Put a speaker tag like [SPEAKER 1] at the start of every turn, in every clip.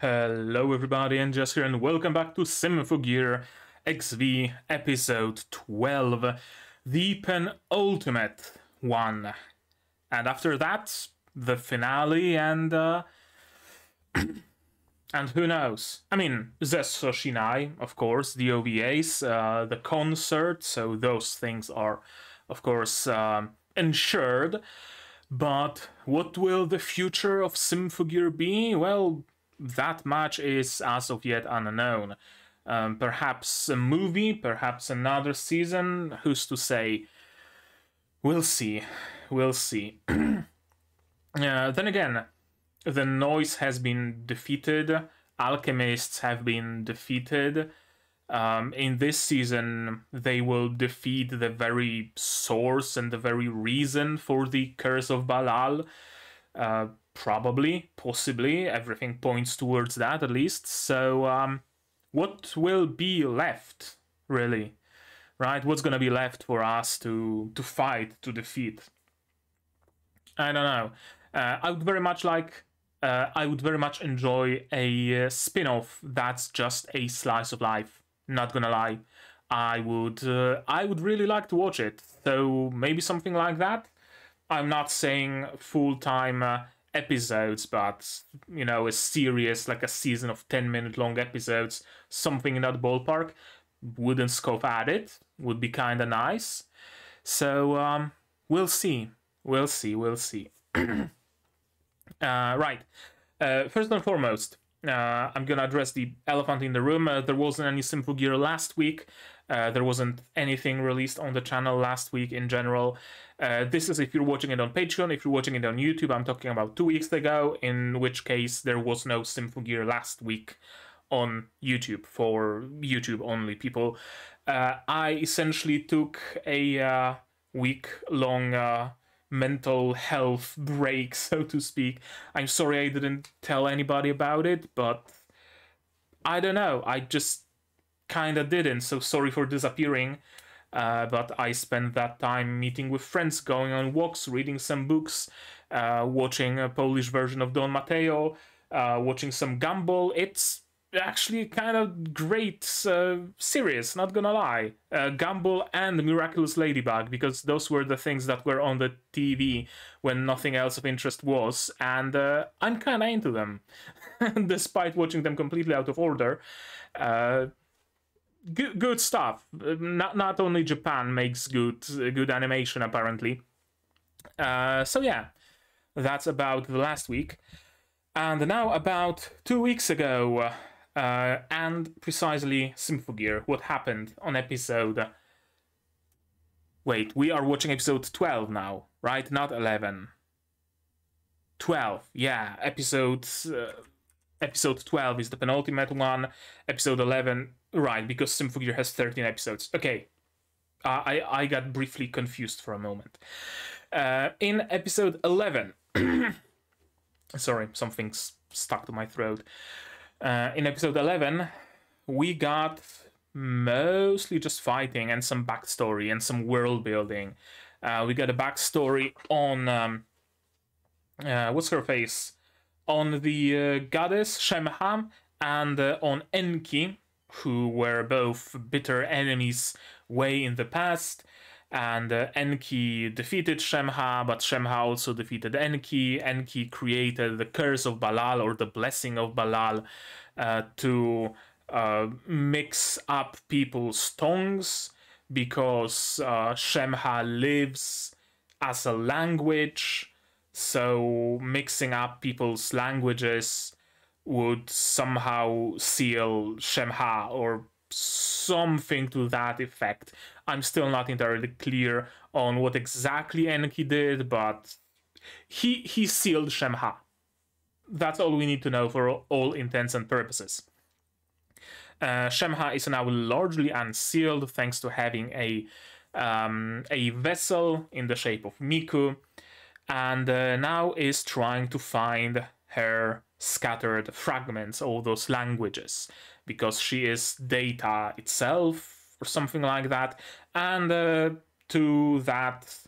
[SPEAKER 1] Hello everybody, and just here, and welcome back to Symphogear XV episode 12, the penultimate one. And after that, the finale, and who knows? I mean, the Soshinai, of course, the OVAs, the concert, so those things are, of course, ensured. But what will the future of Symphogear be? Well, that much is as of yet unknown. Perhaps a movie, perhaps another season, who's to say? We'll see. We'll see. Then again, the noise has been defeated, alchemists have been defeated. In this season, they will defeat the very source and the very reason for the Curse of Balal. Probably, possibly, everything points towards that at least. So, what will be left, really? Right? What's gonna be left for us to fight, to defeat? I don't know. I would very much enjoy a spin-off that's just a slice of life. Not gonna lie. I would really like to watch it. So maybe something like that. I'm not saying full-time episodes, but, you know, a series, like a season of 10-minute long episodes, something in that ballpark. Wouldn't scoff at it. Would be kind of nice. So, we'll see. We'll see. Right. First and foremost, I'm gonna address the elephant in the room. There wasn't any Symphogear last week. There wasn't anything released on the channel last week in general. This is if you're watching it on Patreon. If you're watching it on YouTube, I'm talking about 2 weeks ago, in which case there was no Symphogear last week on YouTube, for YouTube-only people. I essentially took a week-long mental health break, so to speak. I'm sorry I didn't tell anybody about it, but I don't know, I just kinda didn't, so sorry for disappearing. But I spent that time meeting with friends, going on walks, reading some books, watching a Polish version of Don Mateo, watching some Gumball. It's actually kind of great series, not gonna lie. Gumball and Miraculous Ladybug, because those were the things that were on the TV when nothing else of interest was, and I'm kinda into them, despite watching them completely out of order. Good stuff. Not only Japan makes good animation, apparently. So yeah, that's about the last week. And now about 2 weeks ago, and precisely Symphogear, what happened on episode... Wait, we are watching episode 12 now, right? Not 11. 12, yeah, episode 12 is the penultimate one, episode 11, right, because Symphogear has 13 episodes. Okay, I got briefly confused for a moment. In episode 11, sorry, something's stuck to my throat. In episode 11, we got mostly just fighting and some backstory and some world building. We got a backstory on, what's her face? On the goddess Shemha and on Enki, who were both bitter enemies way in the past. And Enki defeated Shemha, but Shemha also defeated Enki. Enki created the Curse of Balal, or the Blessing of Balal, to mix up people's tongues, because Shemha lives as a language. So mixing up people's languages would somehow seal Shemha, or something to that effect. I'm still not entirely clear on what exactly Enki did, but he sealed Shemha. That's all we need to know for all intents and purposes. Shemha is now largely unsealed thanks to having a vessel in the shape of Miku, and now is trying to find her scattered fragments, all those languages, because she is data itself, or something like that, and to that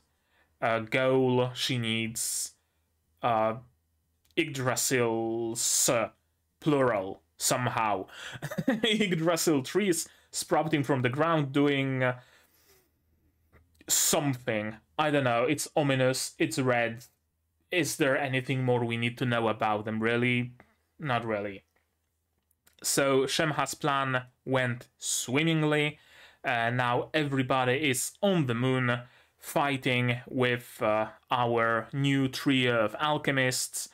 [SPEAKER 1] goal she needs Yggdrasil's plural somehow. Yggdrasil trees sprouting from the ground doing something. I don't know, it's ominous, it's red. Is there anything more we need to know about them, really? Not really. So Shemha's plan went swimmingly. Now everybody is on the moon fighting with our new trio of alchemists.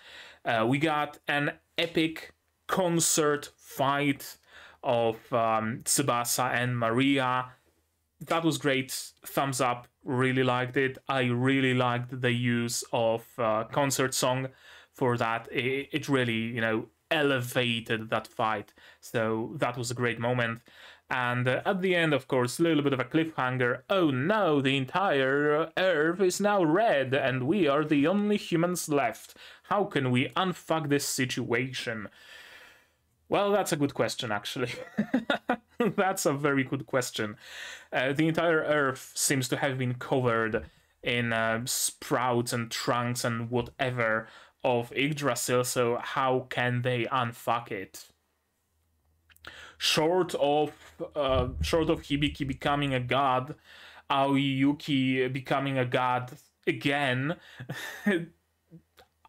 [SPEAKER 1] We got an epic concert fight of Tsubasa and Maria. That was great. Thumbs up. Really liked it. I really liked the use of concert song for that. It really, you know, elevated that fight. So that was a great moment. And at the end, of course, a little bit of a cliffhanger. Oh no, the entire Earth is now red and we are the only humans left. How can we unfuck this situation? Well, that's a good question, actually. That's a very good question. The entire Earth seems to have been covered in sprouts and trunks and whatever of Yggdrasil, so how can they unfuck it? Short of Hibiki becoming a god, Aoyuki becoming a god again,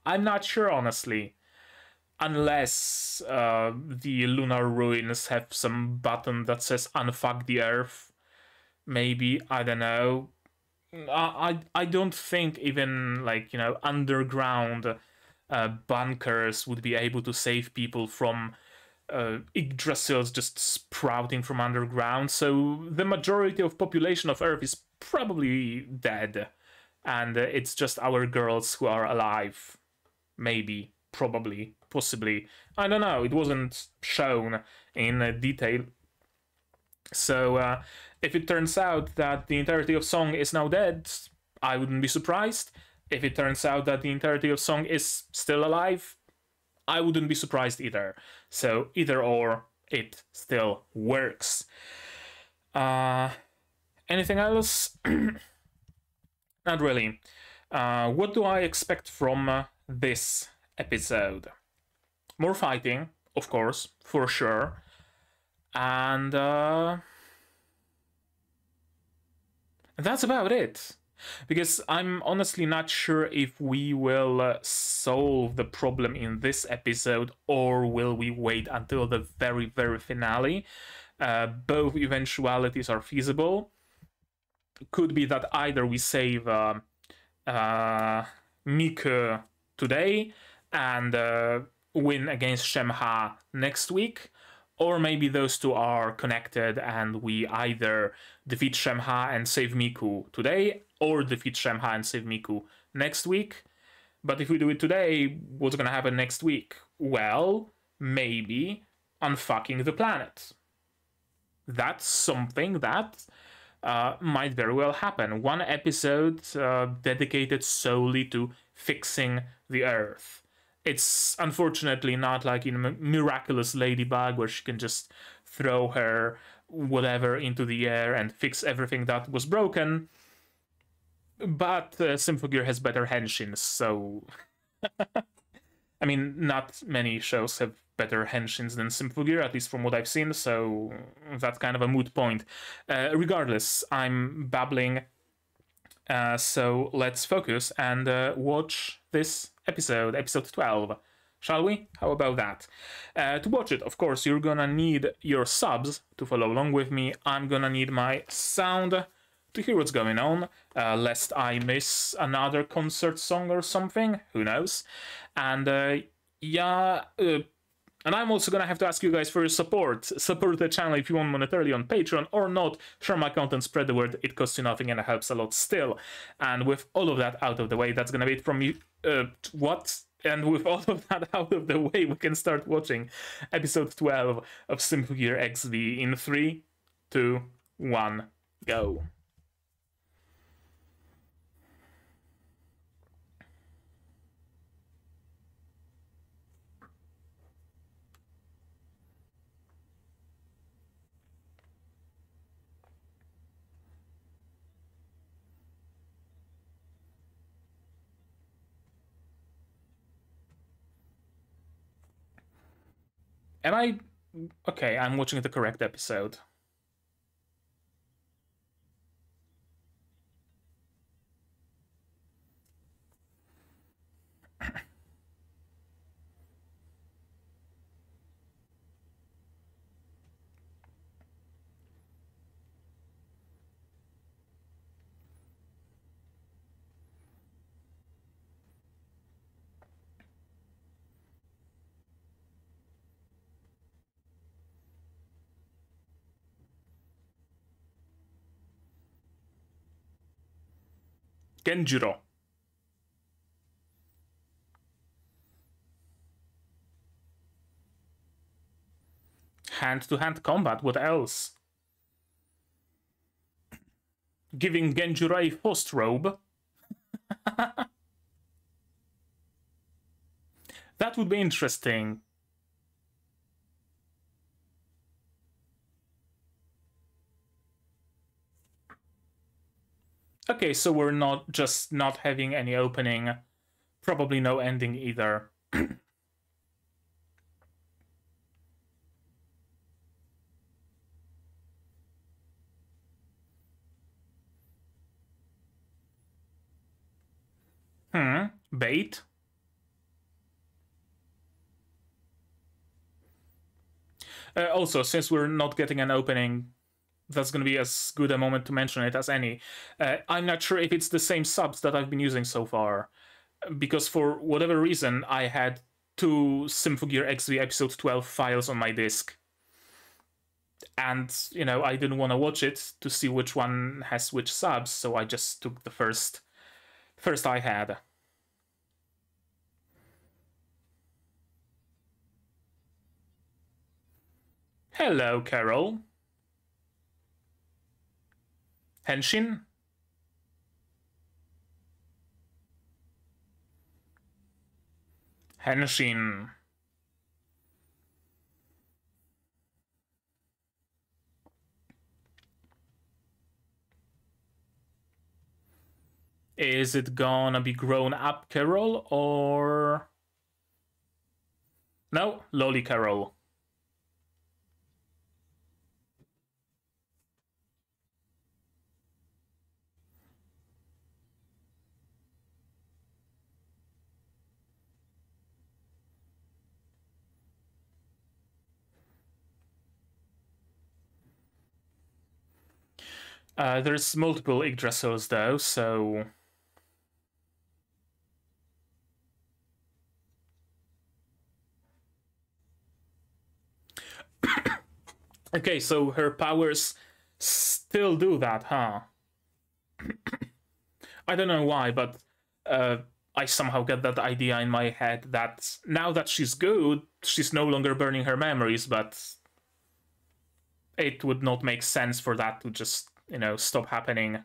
[SPEAKER 1] I'm not sure, honestly. Unless the lunar ruins have some button that says unfuck the earth. Maybe, I don't know. I don't think even, like, you know, underground bunkers would be able to save people from Yggdrasils just sprouting from underground. So the majority of population of Earth is probably dead. And it's just our girls who are alive. Maybe. Probably, possibly, I don't know, it wasn't shown in detail. So if it turns out that the entirety of S.O.N.G is now dead, I wouldn't be surprised. If it turns out that the entirety of S.O.N.G is still alive, I wouldn't be surprised either. So either or, it still works. Anything else? Not really. What do I expect from this episode? More fighting, of course, for sure. And that's about it. Because I'm honestly not sure if we will solve the problem in this episode or will we wait until the very, very finale. Both eventualities are feasible. Could be that either we save Miku today and win against Shemha next week, or maybe those two are connected and we either defeat Shemha and save Miku today, or defeat Shemha and save Miku next week. But if we do it today, what's gonna happen next week? Well, maybe unfucking the planet. That's something that might very well happen. One episode dedicated solely to fixing the Earth. It's unfortunately not like in Miraculous Ladybug, where she can just throw her whatever into the air and fix everything that was broken. But Symphogear has better henshins, so... I mean, not many shows have better henshins than Symphogear, at least from what I've seen, so that's kind of a moot point. Regardless, I'm babbling, so let's focus and watch this episode 12. Shall we? How about that? To watch it, of course, you're gonna need your subs to follow along with me. I'm gonna need my sound to hear what's going on, lest I miss another concert song or something. Who knows? And yeah, and I'm also gonna have to ask you guys for your support. Support the channel if you want monetarily on Patreon or not. Share my content, spread the word. It costs you nothing and it helps a lot still. And with all of that out of the way, that's gonna be it from me. What? And with all of that out of the way, we can start watching episode 12 of Symphogear XV in 3, 2, 1, go. Am I... Okay, I'm watching the correct episode. Genjuro. Hand-to-hand combat, what else? Giving Genjuro a host robe. That would be interesting. Okay, so we're not just not having any opening. Probably no ending either. Bait? Also, since we're not getting an opening, that's going to be as good a moment to mention it as any. I'm not sure if it's the same subs that I've been using so far, because for whatever reason, I had 2 Symphogear XV episode 12 files on my disk. And, you know, I didn't want to watch it to see which one has which subs, so I just took the first I had. Hello, Carol. Henshin? Henshin. Is it gonna be grown up Carol or... No, lolly Carol. There's multiple Yggdrasils though, so... Okay, so her powers still do that, huh? I don't know why, but I somehow get that idea in my head that now that she's good, she's no longer burning her memories, but it would not make sense for that to just, you know, stop happening.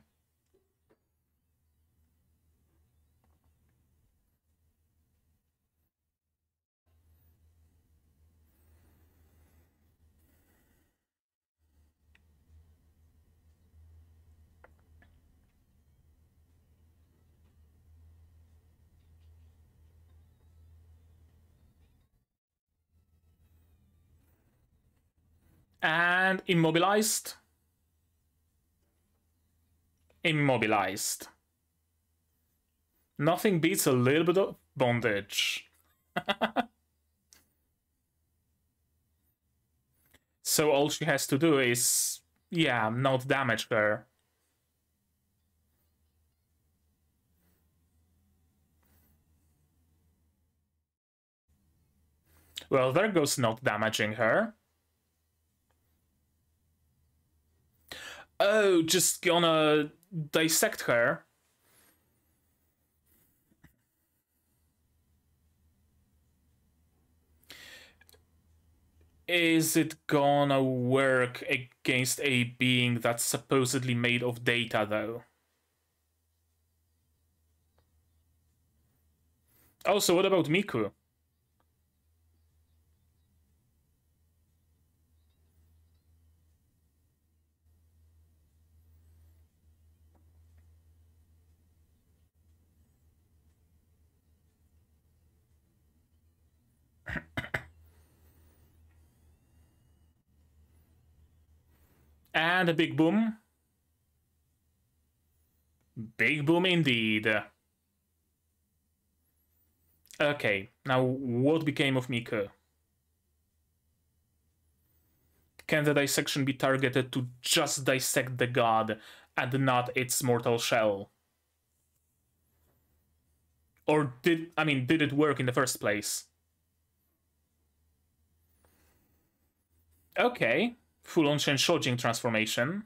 [SPEAKER 1] And immobilized. Immobilized. Nothing beats a little bit of bondage. So all she has to do is, yeah, not damage her. Well, there goes not damaging her. Oh, just gonna dissect her. Is it gonna work against a being that's supposedly made of data, though? Also, what about Miku? And a big boom. Big boom indeed. Okay, now what became of Miku? Can the dissection be targeted to just dissect the god and not its mortal shell? Or did it work in the first place? Okay, full-on Shojo-ai transformation.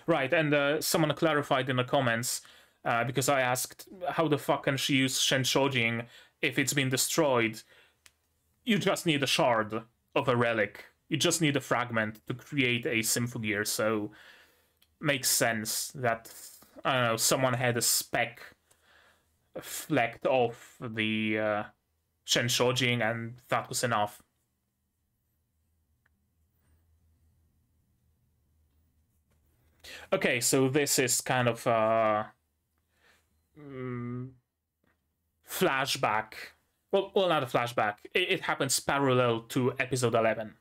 [SPEAKER 1] Right, and someone clarified in the comments, because I asked how the fuck can she use Shojo-ai if it's been destroyed? You just need a shard of a relic. You just need a fragment to create a Symphogear, so makes sense that, I don't know, someone had a speck flecked off the Shojo-ai and that was enough. Okay, so this is kind of a flashback. Well, not a flashback. It happens parallel to episode 11.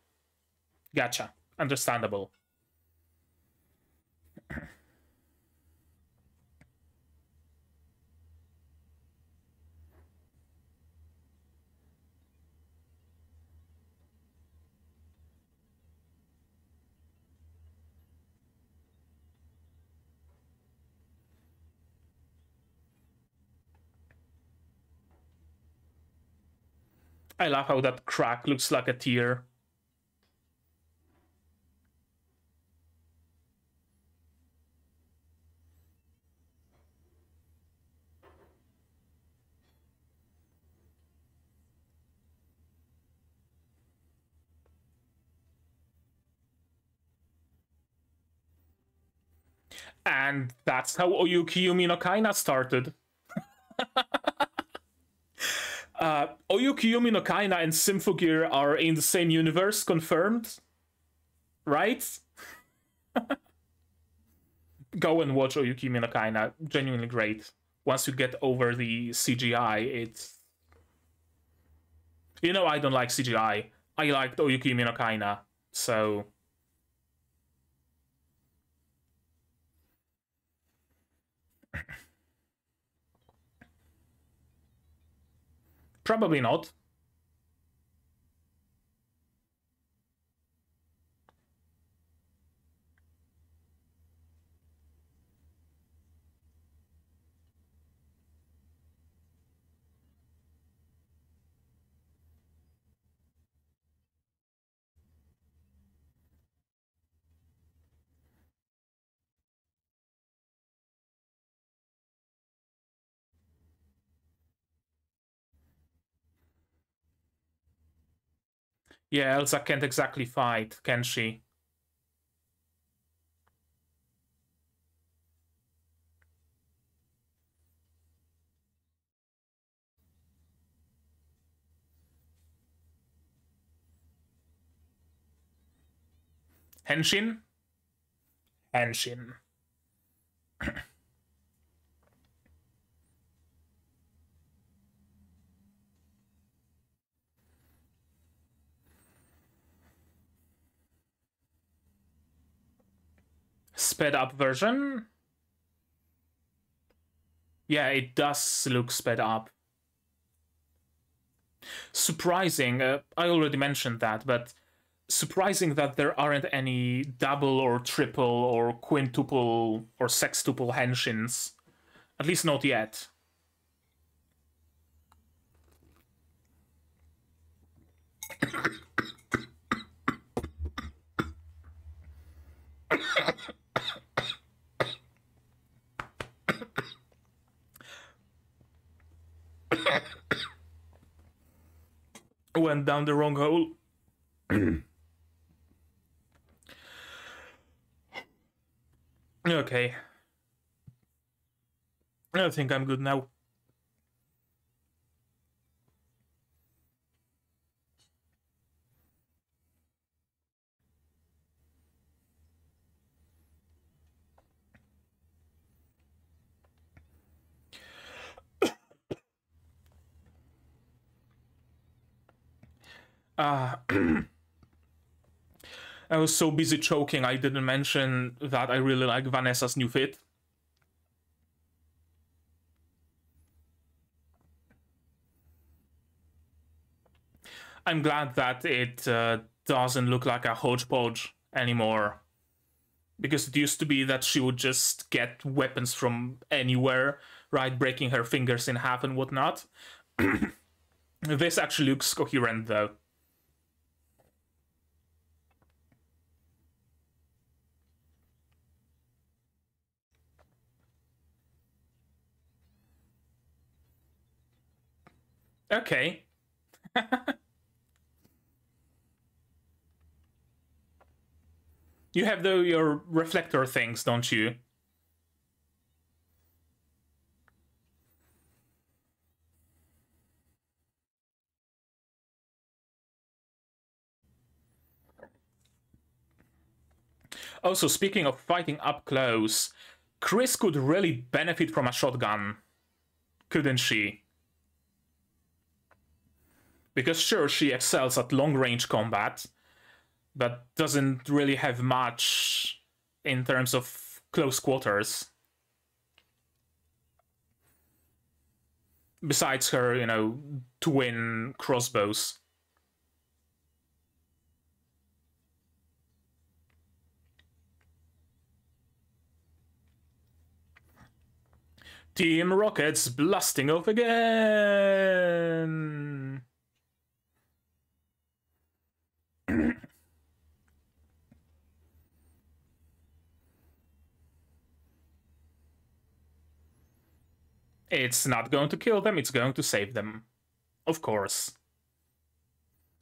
[SPEAKER 1] Gotcha. Understandable. I love how that crack looks like a tear. And that's how Oyuki no Kaina started. Oyuki no Kaina and Symphogear are in the same universe, confirmed? Right? Go and watch Oyuki no Kaina. Genuinely great. Once you get over the CGI, it's... You know I don't like CGI. I liked Oyuki no Kaina, so... Probably not. Yeah, Elsa can't exactly fight, can she? Henshin? Henshin. Sped up version? Yeah, it does look sped up. Surprising, I already mentioned that, but surprising that there aren't any double or triple or quintuple or sextuple henshins. At least not yet. Went down the wrong hole. Okay. I think I'm good now. I was so busy choking, I didn't mention that I really like Vanessa's new fit. I'm glad that it doesn't look like a hodgepodge anymore. Because it used to be that she would just get weapons from anywhere, right? Breaking her fingers in half and whatnot. This actually looks coherent, though. Okay. You have your reflector things, don't you? Also, speaking of fighting up close, Chris could really benefit from a shotgun, couldn't she? Because sure, she excels at long-range combat, but doesn't really have much in terms of close quarters. Besides her, you know, twin crossbows. Team Rocket's blasting off again! It's not going to kill them, it's going to save them. Of course.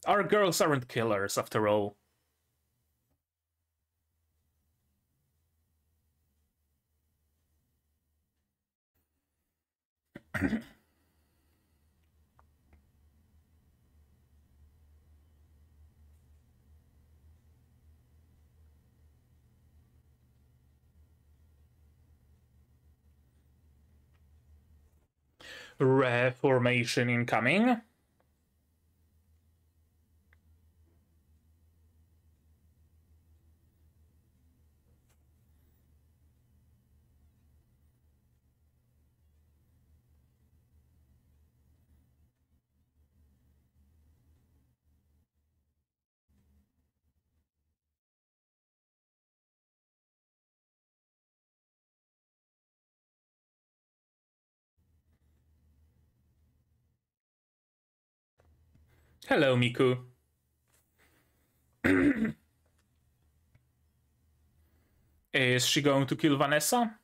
[SPEAKER 1] Our girls aren't killers, after all. Reformation incoming. Hello, Miku. Is she going to kill Vanessa?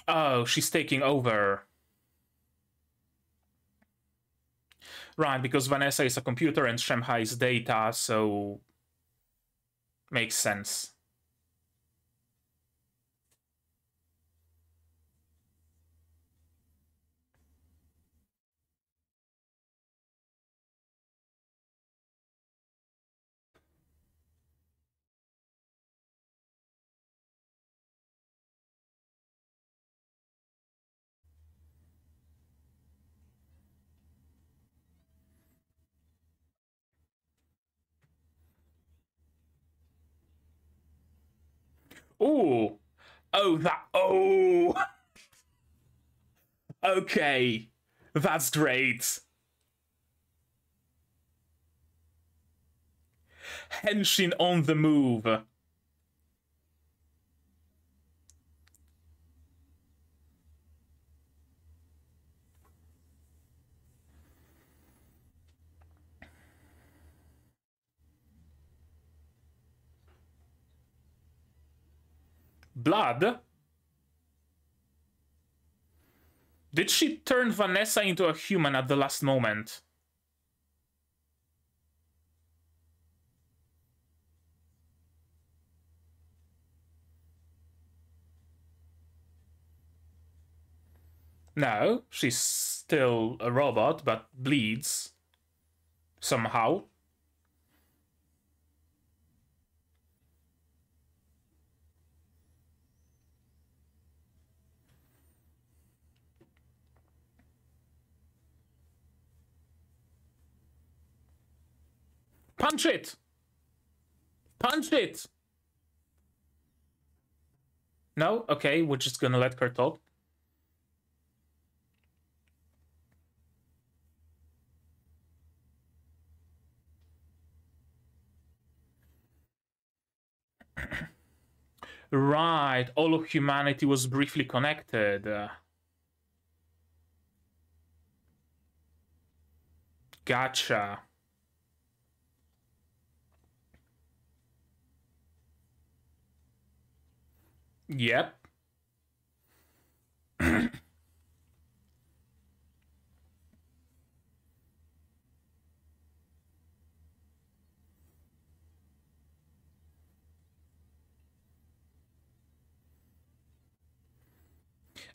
[SPEAKER 1] Oh, she's taking over. Right, because Vanessa is a computer and Shanghai is data, so makes sense. Ooh. Oh, that. Oh. Okay. That's great. Henshin on the move. Blood? Did she turn Vanessa into a human at the last moment? No, she's still a robot, but bleeds. Somehow. Punch it! Punch it! No? Okay, we're just gonna let her talk. Right, all of humanity was briefly connected. Gotcha. Yep.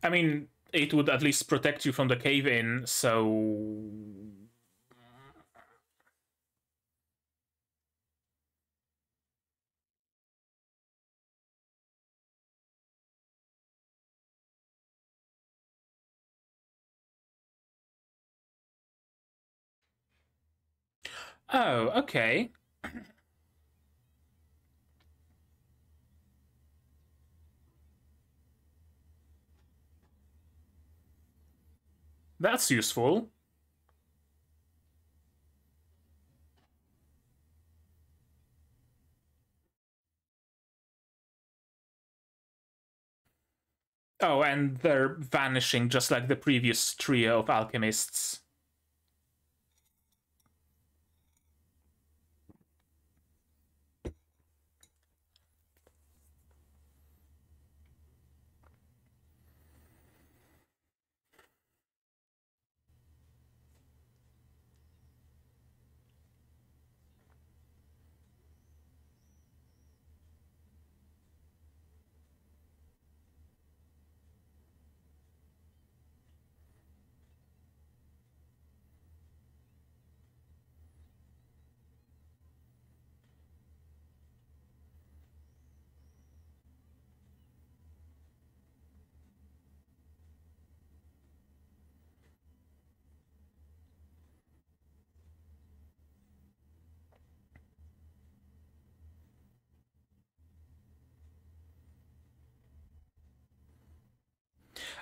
[SPEAKER 1] I mean, it would at least protect you from the cave-in, so... Oh, okay. That's useful. Oh, and they're vanishing just like the previous trio of alchemists.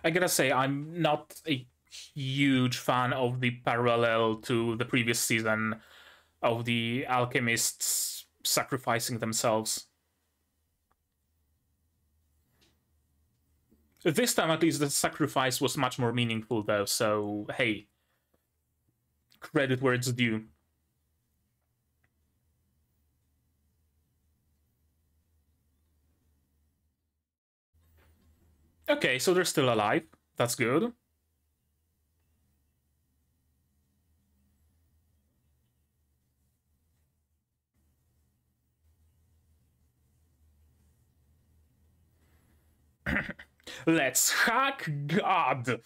[SPEAKER 1] I gotta say, I'm not a huge fan of the parallel to the previous season of the alchemists sacrificing themselves. This time, at least, the sacrifice was much more meaningful, though, so hey, credit where it's due. Okay, so they're still alive. That's good. Let's hack God!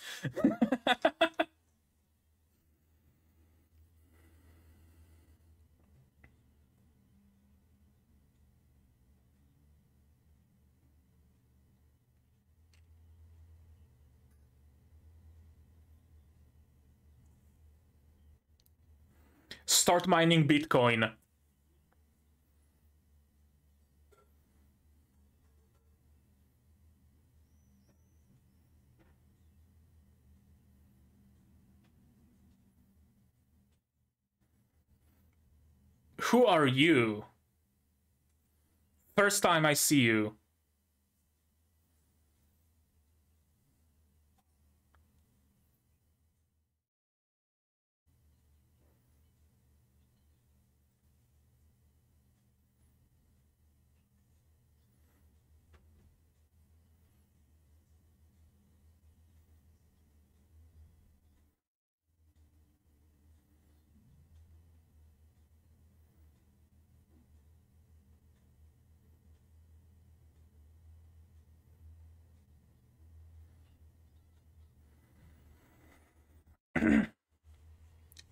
[SPEAKER 1] Start mining Bitcoin. Who are you? First time I see you.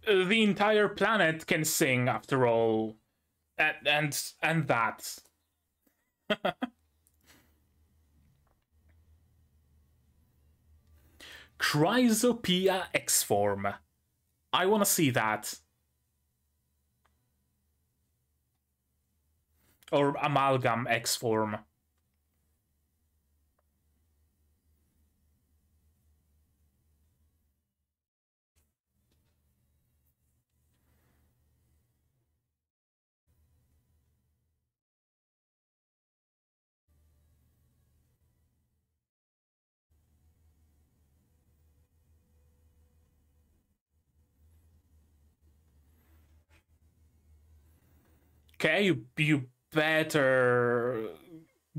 [SPEAKER 1] The entire planet can sing, after all, and that. Chrysopia X form. I want to see that. Or amalgam X form. Okay, you better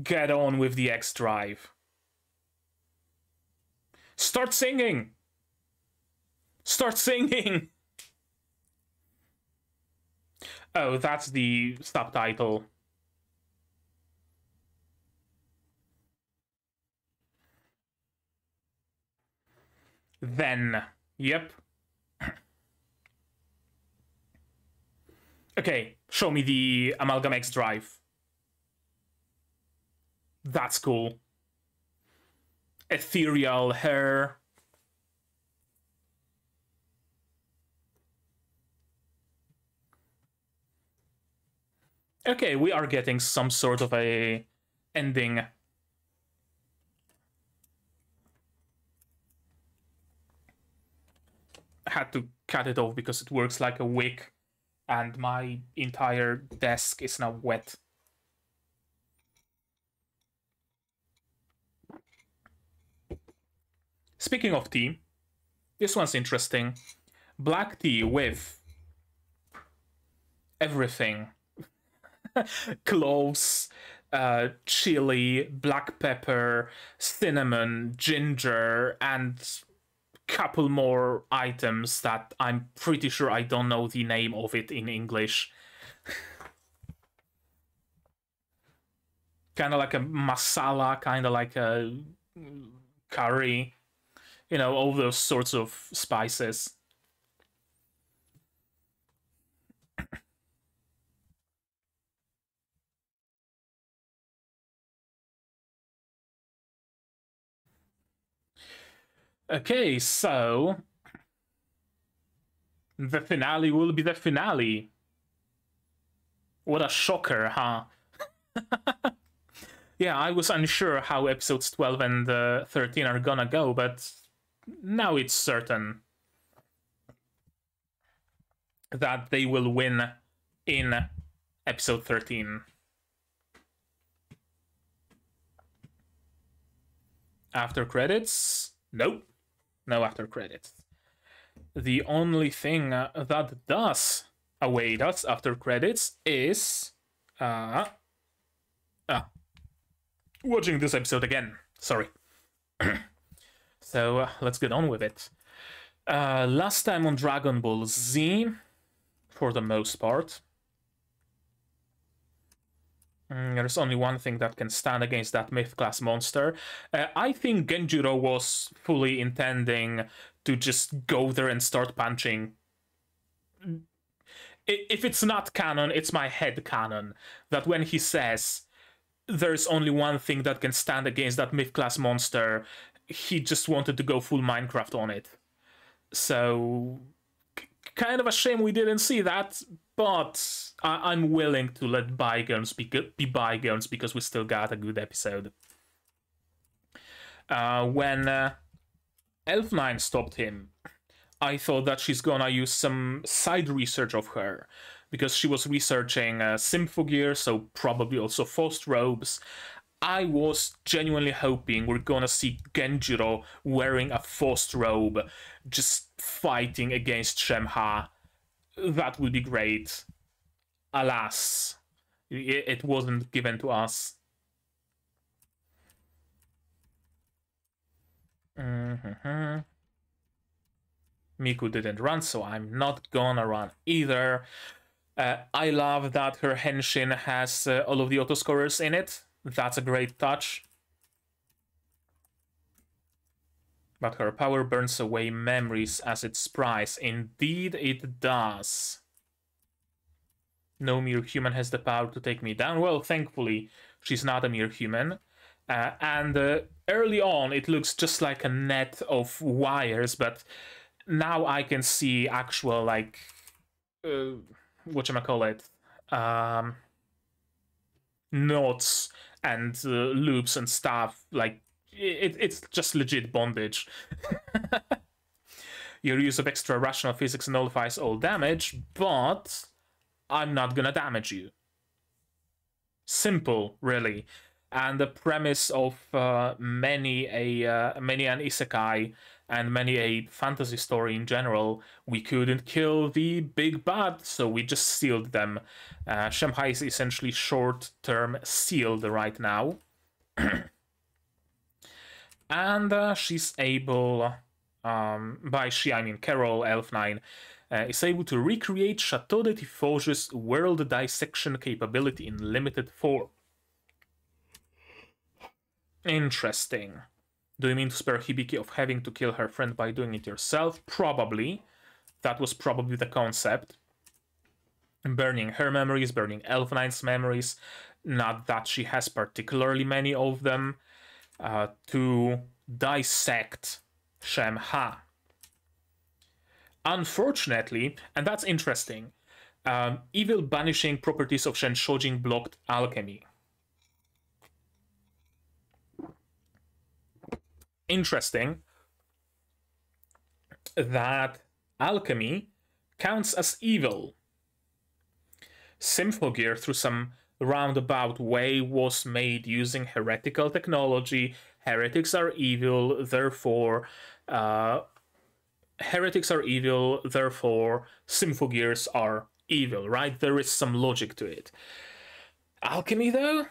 [SPEAKER 1] get on with the X drive. Start singing! Start singing! Oh, that's the subtitle. Then. Yep. Okay, show me the Amalgam X drive. That's cool. Ethereal hair. Okay, we are getting some sort of a ending. I had to cut it off because it works like a wick and my entire desk is now wet. Speaking of tea, this one's interesting. Black tea with everything. Cloves, chili, black pepper, cinnamon, ginger, and couple more items that I'm pretty sure I don't know the name of it in English. Kind of like a masala, kind of like a curry. You know, all those sorts of spices. Okay, so the finale will be the finale. What a shocker, huh? Yeah, I was unsure how episodes 12 and 13 are gonna go, but now it's certain that they will win in episode 13. After credits? Nope. No after credits. The only thing that does await us after credits is watching this episode again. Sorry. So let's get on with it. Last time on Dragon Ball Z, for the most part, there's only one thing that can stand against that myth-class monster. I think Genjiro was fully intending to just go there and start punching. If it's not canon, it's my head canon. That when he says there's only one thing that can stand against that myth-class monster, he just wanted to go full Minecraft on it. So, kind of a shame we didn't see that, but I'm willing to let bygones be bygones because we still got a good episode. When Elf9 stopped him, I thought that she's gonna use some side research of her, because she was researching Symphogear, so probably also Faust robes. I was genuinely hoping we're gonna see Genjiro wearing a Faust robe, just fighting against Shemha. That would be great. Alas, it wasn't given to us. Miku didn't run, so I'm not gonna run either. I love that her henshin has all of the autoscorers in it. That's a great touch. But her power burns away memories as its price. Indeed it does. No mere human has the power to take me down. Well, thankfully, she's not a mere human. And early on, it looks just like a net of wires, but now I can see actual, like, whatchamacallit, knots and loops and stuff. Like, it's just legit bondage. Your use of extra rational physics nullifies all damage, but I'm not gonna damage you. Simple, really. And the premise of many an isekai and many a fantasy story in general, we couldn't kill the big bad, so we just sealed them. Shanghai is essentially short-term sealed right now. And she's able, by she I mean Carol, Elf 9, is able to recreate Chateau de Tifoge's world dissection capability in limited form. Interesting. Do you mean to spare Hibiki of having to kill her friend by doing it yourself? Probably. That was probably the concept. Burning her memories, burning Elf 9's memories. Not that she has particularly many of them. To dissect Shemha. Unfortunately, and that's interesting, evil banishing properties of Shenshoujin blocked alchemy. Interesting that alchemy counts as evil. Symphogear, through some roundabout way, was made using heretical technology. Heretics are evil, therefore Symphogears are evil, right? There is some logic to it. Alchemy, though?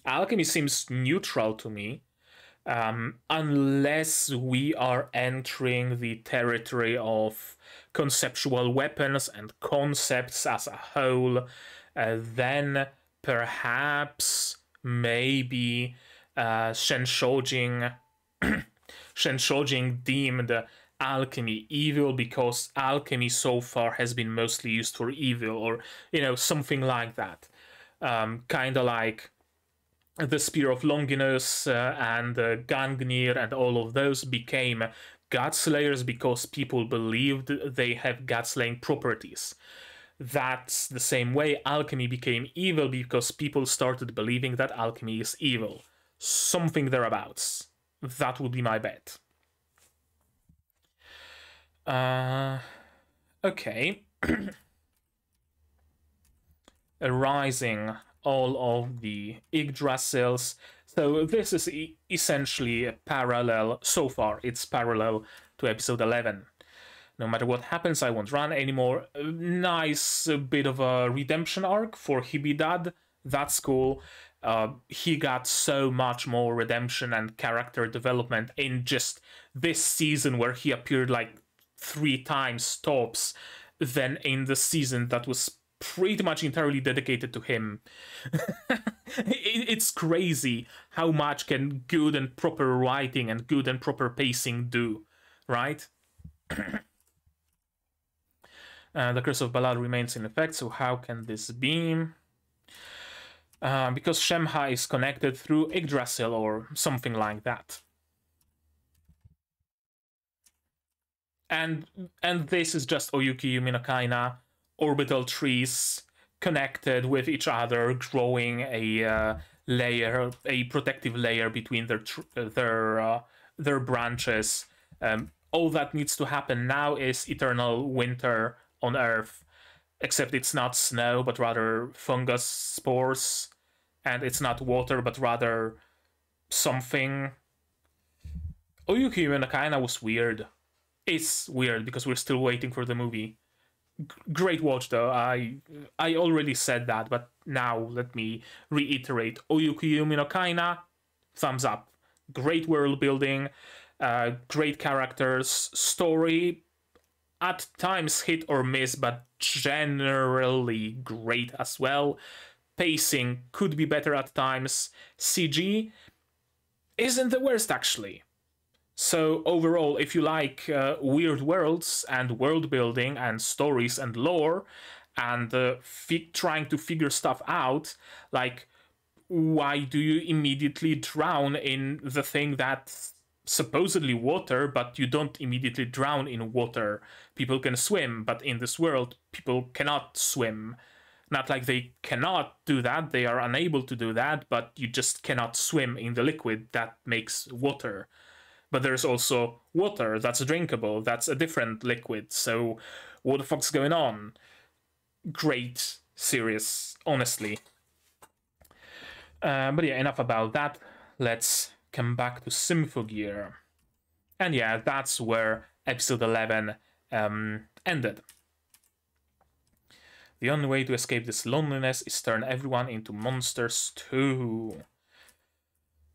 [SPEAKER 1] Alchemy seems neutral to me, unless we are entering the territory of conceptual weapons and concepts as a whole. Then perhaps, maybe, Shenshoujin deemed alchemy evil because alchemy so far has been mostly used for evil, or, you know, something like that. Kind of like the Spear of Longinus and Gangnir and all of those became Godslayers because people believed they have God-slaying properties. That's the same way alchemy became evil because people started believing that alchemy is evil. Something thereabouts. That would be my bet. Okay. Arising all of the Yggdrasils. So this is essentially a parallel, so far it's parallel to episode 11. No matter what happens, I won't run anymore. Nice bit of a redemption arc for Hibidad. That's cool. He got so much more redemption and character development in just this season, where he appeared like 3 times tops, than in the season that was pretty much entirely dedicated to him. It's crazy how much can good and proper writing and good and proper pacing do, right? The Curse of Balad remains in effect, so how can this be? Because Shemha is connected through Yggdrasil or something like that. And this is just Oyuki Yumi no Kaina, orbital trees connected with each other, growing a layer, a protective layer between their branches. All that needs to happen now is eternal winter on Earth, except it's not snow, but rather fungus spores, and it's not water, but rather something. Oyuki Yumi no Kaina was weird. It's weird because we're still waiting for the movie. Great watch, though. I already said that, but now let me reiterate. Oyuki Yumi no Kaina, thumbs up. Great world building, great characters, story, at times hit or miss, but generally great as well. Pacing could be better at times. CG isn't the worst, actually. So overall, if you like weird worlds and world building and stories and lore, and trying to figure stuff out, like, why do you immediately drown in the thing that's supposedly water, but you don't immediately drown in water? People can swim, but in this world, people cannot swim. Not like they cannot do that, they are unable to do that, but you just cannot swim in the liquid that makes water. But there's also water that's drinkable, that's a different liquid, so what the fuck's going on? Great series, honestly. But yeah, enough about that. Let's come back to Symphogear. And yeah, that's where episode 11 ended. The only way to escape this loneliness is turn everyone into monsters too.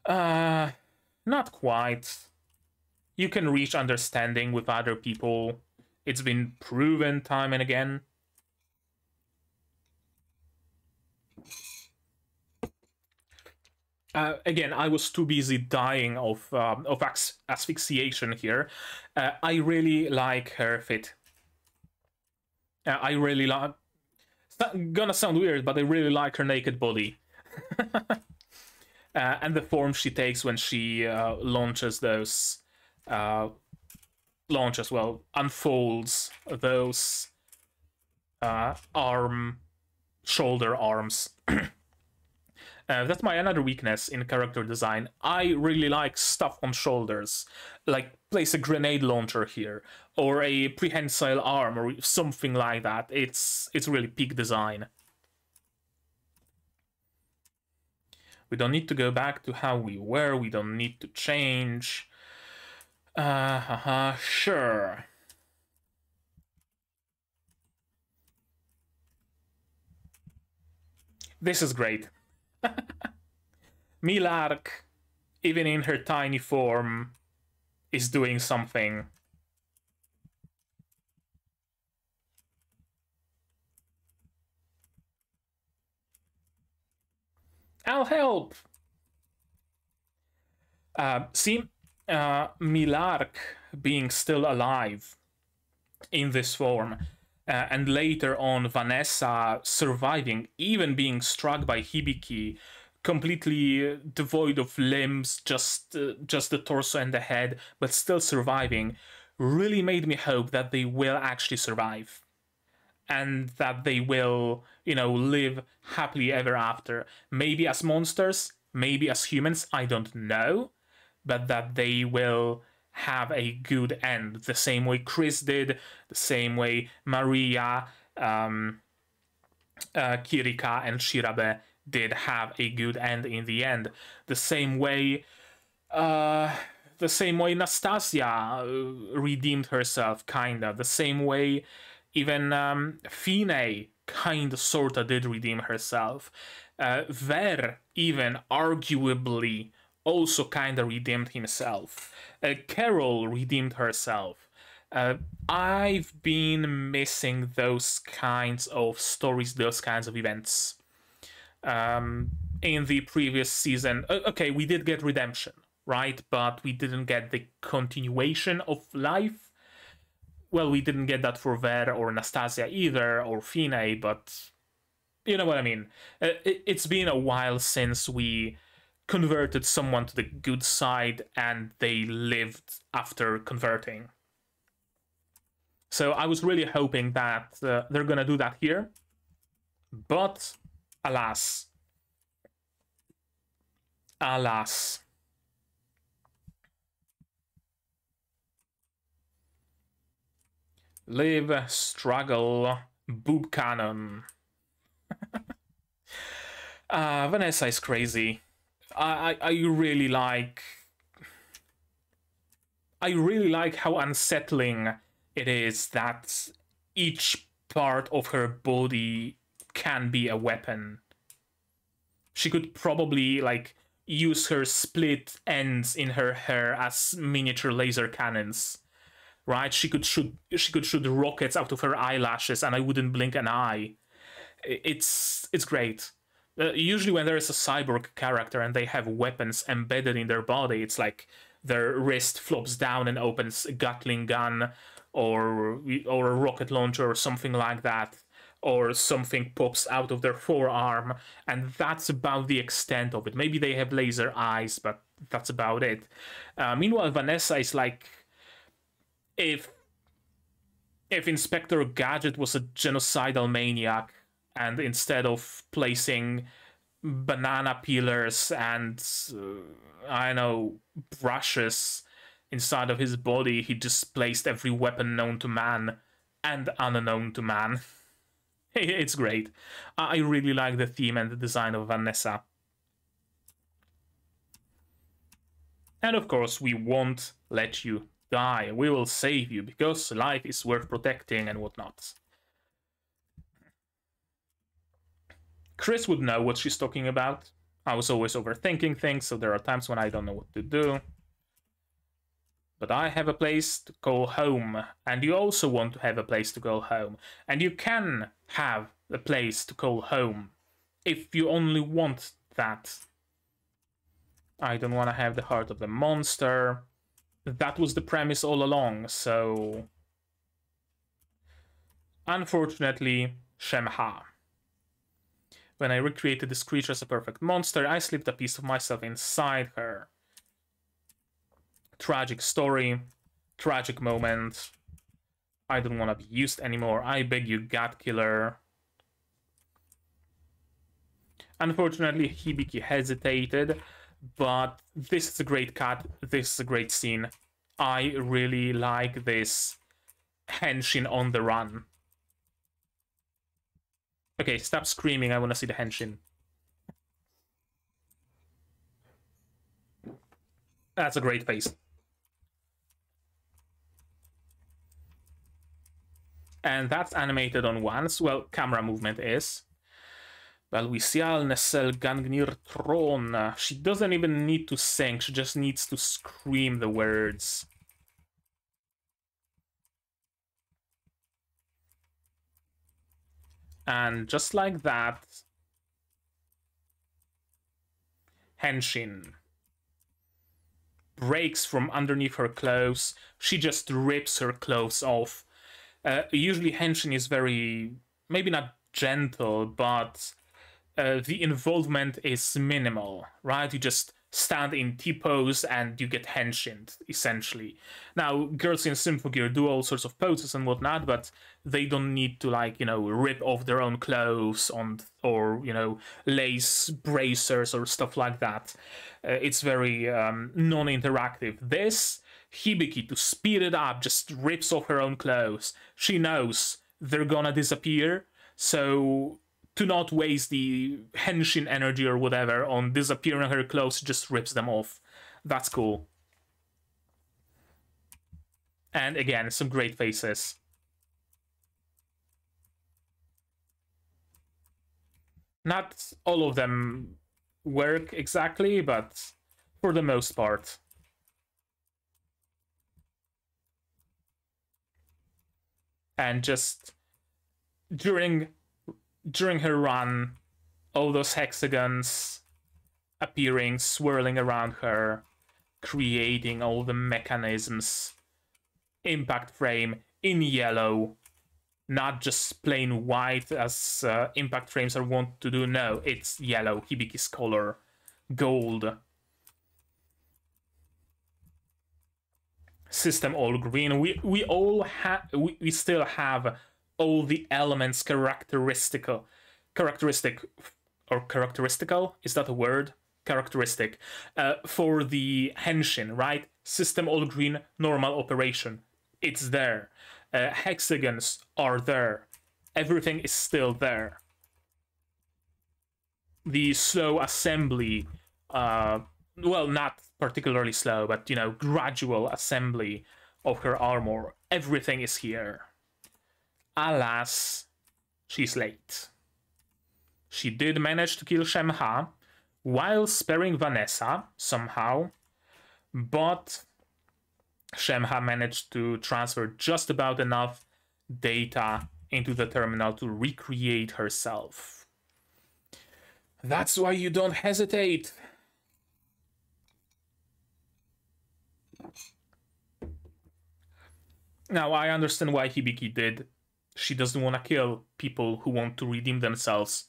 [SPEAKER 1] Not quite. You can reach understanding with other people. It's been proven time and again. Again, I was too busy dying of asphyxiation here. I really like her fit. I really like... It's not gonna sound weird, but I really like her naked body. And the form she takes when she launches those... unfolds those shoulder arms. That's my another weakness in character design. I really like stuff on shoulders, like place a grenade launcher here, or a prehensile arm, or something like that. It's really peak design. We don't need to go back to how we were. We don't need to change. Sure. This is great. Milark, even in her tiny form, is doing something. I'll help. See, Milark being still alive in this form, and later on Vanessa surviving, even being struck by Hibiki, completely devoid of limbs, just the torso and the head, but still surviving, really made me hope that they will actually survive. And that they will, live happily ever after. Maybe as monsters, maybe as humans, I don't know. But that they will have a good end. The same way Chris did, the same way Maria, Kirika, and Shirabe did have a good end in the end. The same way Nastasia redeemed herself, kinda. The same way even Fine kinda sorta did redeem herself. Ver even arguably also kinda redeemed himself. Carol redeemed herself. I've been missing those kinds of stories, those kinds of events. In the previous season, okay, we did get redemption, right? But we didn't get the continuation of life. Well, we didn't get that for Ver or Nastasia either, or Fine, but you know what I mean. It's been a while since we converted someone to the good side and they lived after converting. So I was really hoping that they're gonna do that here, but alas. Live, struggle, boob cannon. Vanessa is crazy. I really like how unsettling it is that each part of her body can be a weapon. She could probably use her split ends in her hair as miniature laser cannons. Right? She could shoot rockets out of her eyelashes and I wouldn't blink an eye. It's great. Usually when there is a cyborg character and they have weapons embedded in their body, it's like their wrist flops down and opens a Gatling gun or a rocket launcher or something like that, or something pops out of their forearm, and that's about the extent of it. Maybe they have laser eyes, but that's about it. Meanwhile, Vanessa is like if Inspector Gadget was a genocidal maniac and instead of placing banana peelers and I don't know, brushes inside of his body, he just placed every weapon known to man and unknown to man. It's great. I really like the theme and the design of Vanessa. And of course, we won't let you die. We will save you because life is worth protecting and whatnot. Chris would know what she's talking about. I was always overthinking things, so there are times when I don't know what to do. But I have a place to call home, and you also want to have a place to call home. And you can have a place to call home if you only want that. I don't want to have the heart of the monster. That was the premise all along, so... Unfortunately, Shemha. When I recreated this creature as a perfect monster, I slipped a piece of myself inside her. Tragic story, tragic moment. I don't want to be used anymore. I beg you, God Killer. Unfortunately, Hibiki hesitated, but this is a great cut. This is a great scene. I really like this henshin on the run. Okay, stop screaming. I want to see the henshin. That's a great face. And that's animated on once. Well, camera movement is. Well, we see Nesel Gangnir Tron. She doesn't even need to sing. She just needs to scream the words. And just like that, henshin breaks from underneath her clothes. She just rips her clothes off. Usually henshin is very, maybe not gentle, but the involvement is minimal, right? You just stand in T-pose and you get henshined, essentially. Now, girls in Symphogear do all sorts of poses and whatnot, but they don't need to, like, you know, rip off their own clothes or, you know, lace bracers or stuff like that. It's very non-interactive. This, Hibiki, to speed it up, just rips off her own clothes. She knows they're gonna disappear, so to not waste the henshin energy or whatever on disappearing her clothes, just rips them off. That's cool. And again, some great faces. Not all of them work exactly, but for the most part. And just during her run, all those hexagons appearing, swirling around her, creating all the mechanisms. Impact frame in yellow, not just plain white as impact frames are wont to do. No, it's yellow, Hibiki's color, gold. System all green. We still have all the elements characteristic, is that a word? Characteristic for the henshin, right? System all green, normal operation. It's there. Hexagons are there. Everything is still there. The slow assembly, well, not particularly slow, but, you know, gradual assembly of her armor. Everything is here. Alas, she's late. She did manage to kill Shemha while sparing Vanessa somehow, but Shemha managed to transfer just about enough data into the terminal to recreate herself. That's why you don't hesitate. Now, I understand why Hibiki did. She doesn't want to kill people who want to redeem themselves.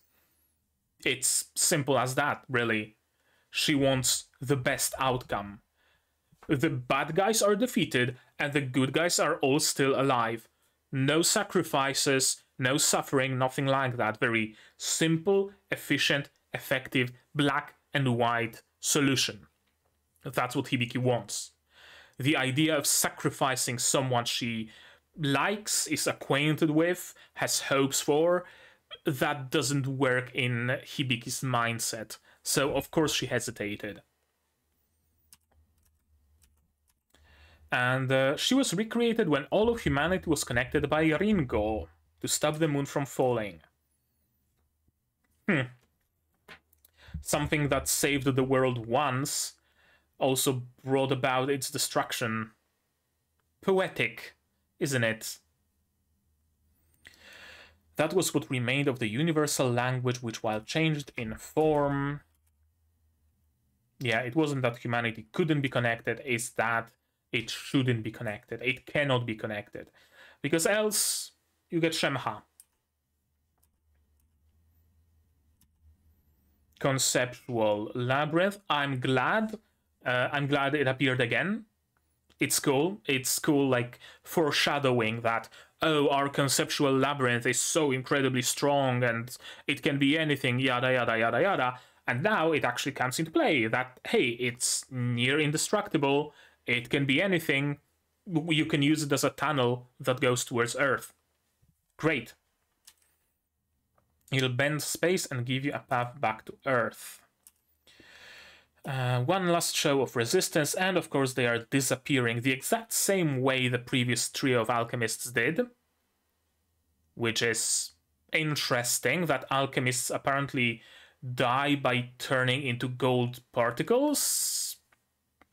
[SPEAKER 1] It's simple as that, really. She wants the best outcome. The bad guys are defeated, and the good guys are all still alive. No sacrifices, No suffering, nothing like that. Very simple, efficient, effective, black and white solution. That's what Hibiki wants. The idea of sacrificing someone she likes, is acquainted with, has hopes for, that doesn't work in Hibiki's mindset. So, of course, she hesitated. And she was recreated when all of humanity was connected by Ringo to stop the moon from falling. Something that saved the world once also brought about its destruction. Poetic, isn't it? That was what remained of the universal language, which, while changed in form... Yeah, it wasn't that humanity couldn't be connected, it's that it shouldn't be connected. It cannot be connected. Because else, you get Shemha. Conceptual labyrinth. I'm glad it appeared again. It's cool. It's cool, like, foreshadowing that, oh, our conceptual labyrinth is so incredibly strong and it can be anything, yada, yada, yada, yada. And now it actually comes into play that, hey, it's near indestructible. It can be anything. You can use it as a tunnel that goes towards Earth. Great. It'll bend space and give you a path back to Earth. One last show of resistance, and of course they are disappearing the exact same way the previous trio of alchemists did. Which is interesting, that alchemists apparently die by turning into gold particles.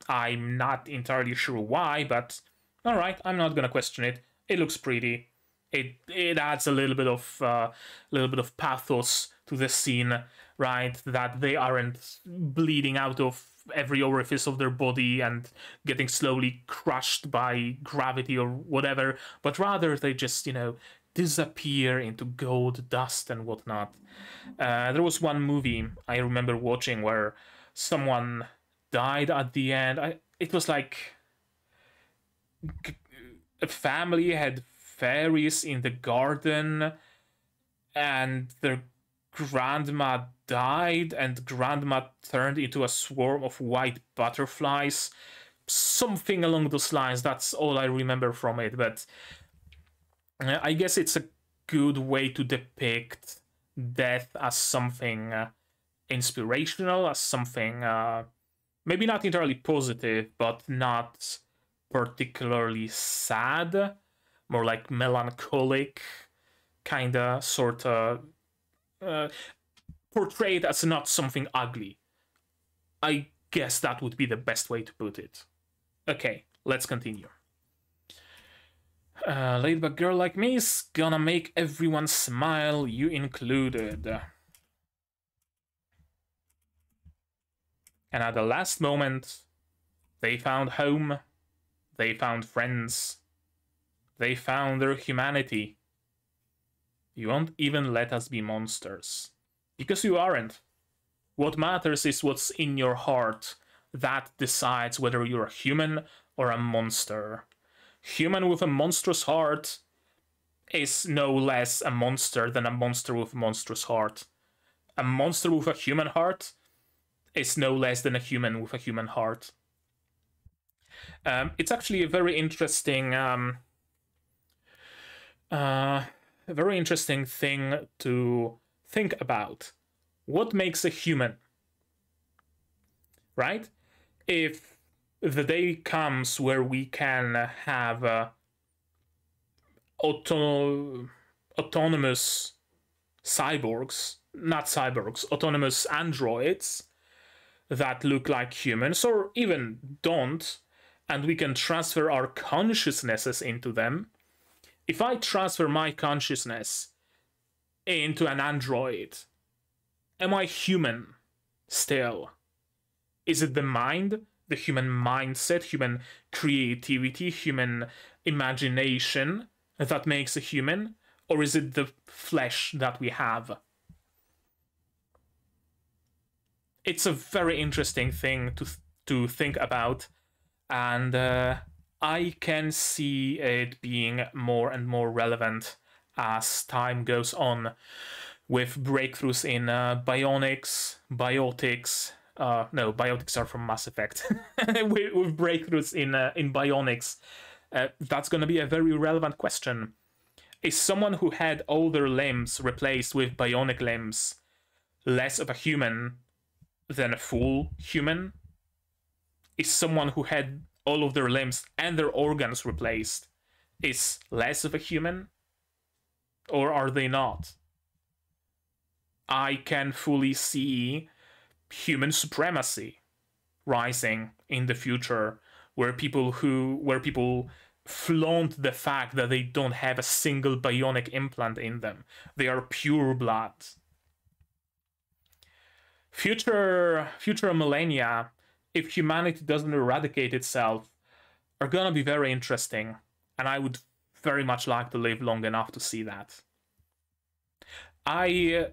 [SPEAKER 1] I'm not entirely sure why, but alright, I'm not gonna question it. It looks pretty. It adds a little bit of pathos to the scene, right? That they aren't bleeding out of every orifice of their body and getting slowly crushed by gravity or whatever, but rather they just, you know, disappear into gold dust and whatnot. There was one movie I remember watching where someone died at the end. It was like a family had fairies in the garden and their grandma died and grandma turned into a swarm of white butterflies. Something along those lines. That's all I remember from it, but I guess it's a good way to depict death as something inspirational, as something maybe not entirely positive, but not particularly sad, more like melancholic, kinda, sorta, portrayed as not something ugly. I guess that would be the best way to put it. Okay, let's continue. Laid-back girl like me is gonna make everyone smile, you included. And at the last moment, they found home, they found friends, they found their humanity. You won't even let us be monsters. Because you aren't. What matters is what's in your heart. That decides whether you're a human or a monster. Human with a monstrous heart is no less a monster than a monster with a monstrous heart. A monster with a human heart is no less than a human with a human heart. It's actually a very interesting thing to think about. What makes a human? Right? If the day comes where we can have autonomous cyborgs, not cyborgs, autonomous androids that look like humans, or even don't, and we can transfer our consciousnesses into them. If I transfer my consciousness into an android, am I human still? Is it the mind, the human mindset, human creativity, human imagination that makes a human? Or is it the flesh that we have? It's a very interesting thing to think about, and I can see it being more and more relevant as time goes on, with breakthroughs in bionics, biotics. No, biotics are from Mass Effect. with breakthroughs in bionics, that's going to be a very relevant question. Is someone who had all their limbs replaced with bionic limbs less of a human than a full human? Is someone who had all of their limbs and their organs replaced is less of a human? Or are they not? I can fully see human supremacy rising in the future, where people flaunt the fact that they don't have a single bionic implant in them. They are pure blood. Future millennia, if humanity doesn't eradicate itself, are gonna be very interesting, and I would very much like to live long enough to see that. I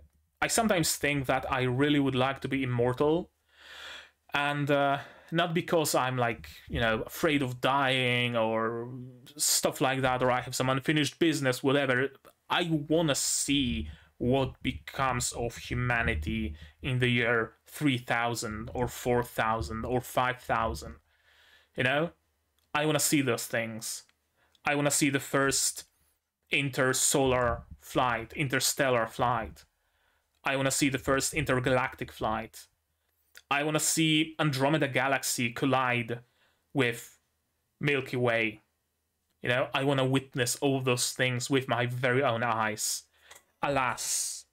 [SPEAKER 1] sometimes think that I really would like to be immortal, and not because I'm like, afraid of dying or stuff like that, or I have some unfinished business, whatever. I want to see what becomes of humanity in the year 3000 or 4000 or 5000. I want to see those things. I want to see the first interstellar flight. I want to see the first intergalactic flight. I want to see Andromeda Galaxy collide with Milky Way. I want to witness all those things with my very own eyes. Alas,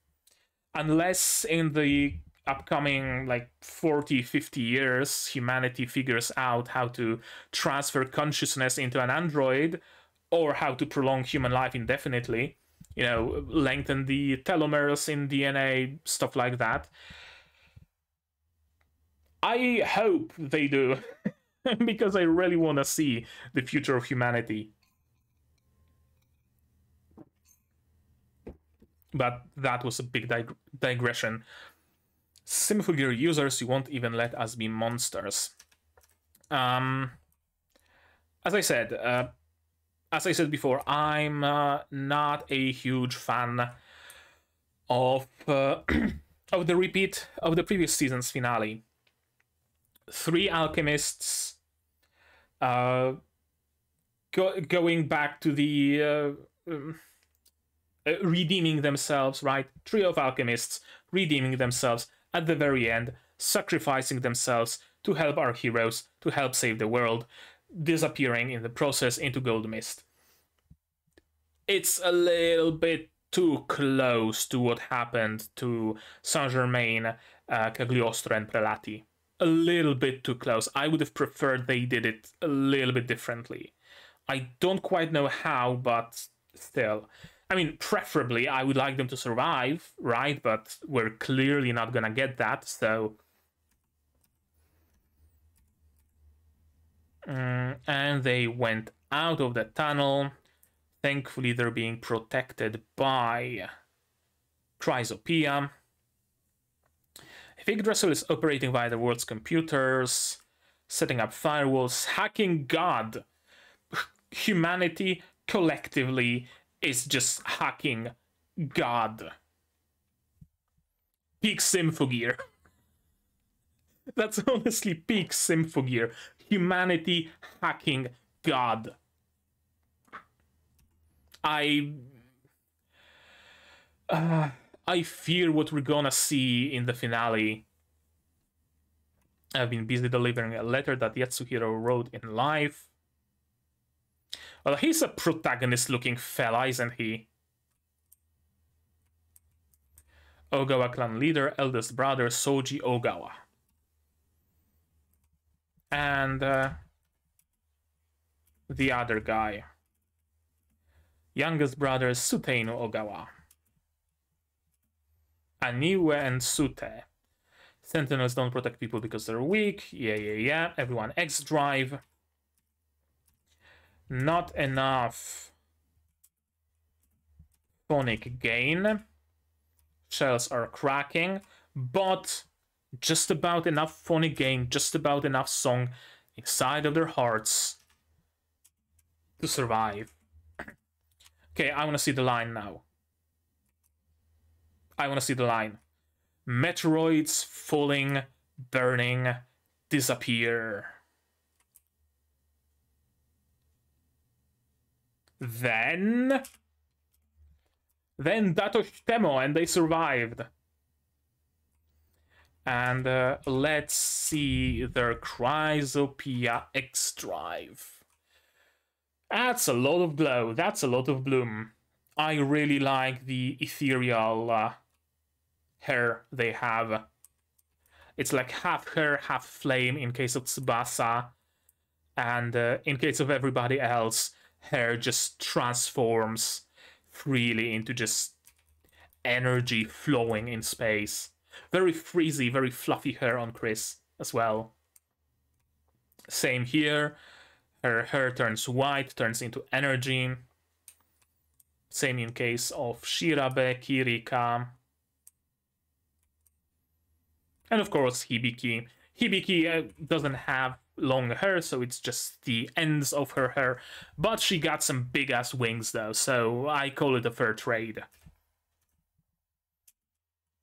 [SPEAKER 1] unless in the upcoming 40, 50 years humanity figures out how to transfer consciousness into an android, or how to prolong human life indefinitely, lengthen the telomeres in DNA, stuff like that. I hope they do, because I really want to see the future of humanity. But that was a big digression. Symphogear users, you won't even let us be monsters. As I said before, I'm not a huge fan of of the repeat of the previous season's finale. 3 alchemists going back to the redeeming themselves, right? Trio of alchemists redeeming themselves at the very end, sacrificing themselves to help our heroes, to help save the world, disappearing in the process into gold mist. It's a little bit too close to what happened to Saint-Germain, Cagliostro, and Prelati. A little bit too close. I would have preferred they did it a little bit differently. I don't quite know how, but still. I mean, preferably, I would like them to survive, right? But we're clearly not gonna get that, so... and they went out of the tunnel. Thankfully, they're being protected by Chrysopia. Yggdrasil is operating via the world's computers, setting up firewalls, hacking God. Humanity collectively is just hacking God. Peak Symphogear. That's honestly peak Symphogear. Humanity hacking God. I fear what we're gonna see in the finale. I've been busy delivering a letter that Yatsuhiro wrote in life. Well, he's a protagonist-looking fella, isn't he? Ogawa clan leader, eldest brother, Soji Ogawa. And the other guy. Youngest brother, Suteino Ogawa. Aniue and Sute. Sentinels don't protect people because they're weak. Yeah. Everyone X drive. Not enough phonic gain. Shells are cracking, but just about enough phonic gain, just about enough song inside of their hearts to survive. Okay, I want to see the line now. I want to see the line. Meteoroids falling, burning, disappear. Then Datoshitemo, and they survived. And let's see their Chrysopia X Drive. That's a lot of glow. That's a lot of bloom. I really like the ethereal hair they have. It's like half hair, half flame in case of Tsubasa. And in case of everybody else, hair just transforms freely into just energy flowing in space. Very frizzy, very fluffy hair on Chris as well. Same here. Her hair turns white, turns into energy. Same in case of Shirabe, Kirika. And of course Hibiki. Hibiki doesn't have long hair, so it's just the ends of her hair. But she got some big-ass wings though, so I call it a fair trade.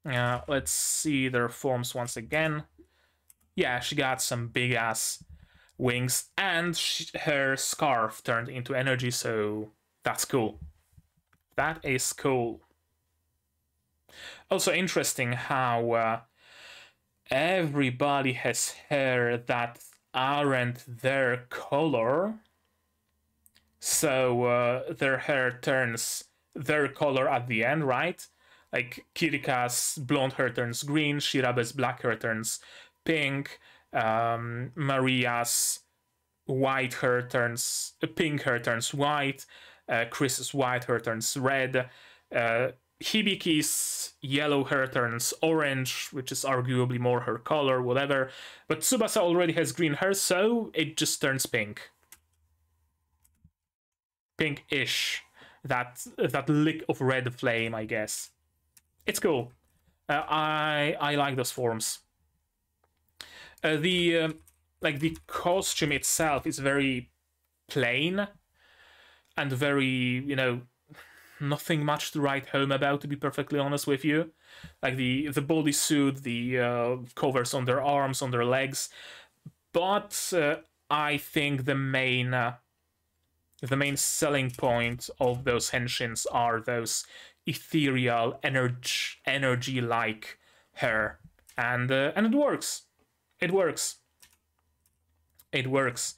[SPEAKER 1] Let's see their forms once again. Yeah, she got some big-ass wings, and her scarf turned into energy, so that's cool. That is cool. Also interesting how everybody has hair that aren't their color, so their hair turns their color at the end, right? Like Kirika's blonde hair turns green, Shirabe's black hair turns pink, Maria's white hair turns pink hair turns white, Chris's white hair turns red, Hibiki's yellow hair turns orange, which is arguably more her color, whatever. But Tsubasa already has green hair, so it just turns pink. Pink-ish. That lick of red flame, I guess. It's cool. I like those forms. The costume itself is very plain and very, you know, nothing much to write home about, to be perfectly honest with you. Like the bodysuit, the covers on their arms, on their legs. But I think the main selling point of those henshins are those ethereal energy-like hair, and it works. It works. It works.